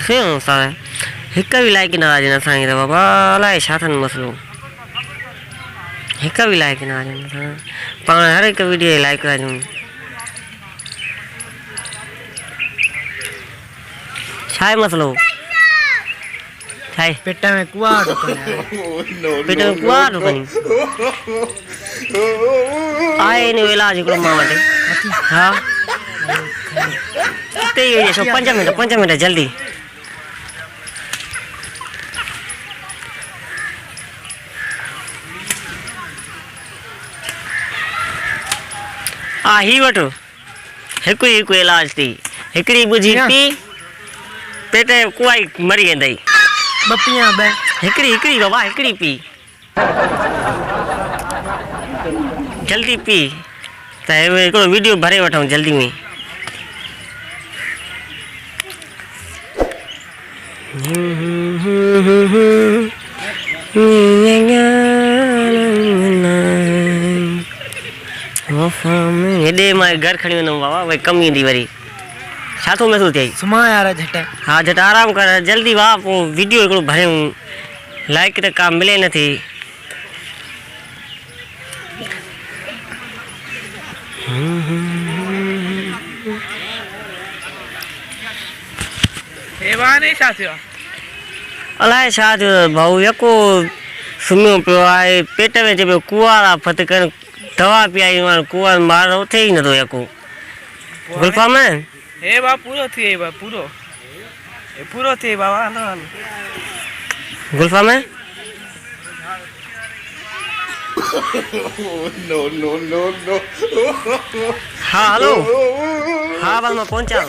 से सारे हिक भी लाइक न आजन असांखे त बाबा अलाए छा अथनि मसलो हिक भी लाइक न आजन असां पाण हर हिक वीडियो जी लाइक आजूं छा आहे मसलो छा आहे पेट में कुआ पेट में कुआ ढुकनि आहे इन जो इलाज हिकिड़ो मां वटि हा किथे ई ॾिसो 5 मिंट जल्दी हा ही वठो हिकु इलाज थी हिकिड़ी ॿुझी पी पेट जो कुआ ई मरी वेंदई बपियां बे हिकिड़ी बाबा हिकिड़ी पी जल्दी पी त हिकिड़ो वीडियो भरे वठूं जल्दी में हेॾे मां घर खणी वेंदुमि बाबा भई कमु ईंदी वरी छा थो महसूसु थिए सुम्हां यार झट हाँ झट आराम कर जल्दी वाह पोइ वीडियो हिकिड़ो भरियूं लाइक त का मिले नथी अलाए छा थियो भाऊ यको सुम्हियो पियो आहे पेट में चइबो कुआरा फत कर दवा पियाई कुआ मार उथे ई नथो यको गुल्फा में हे बा पूरो थी बा पूरो थी बाबा गुल्फा में no. हाँ हेलो हाँ बस मैं पहुंचा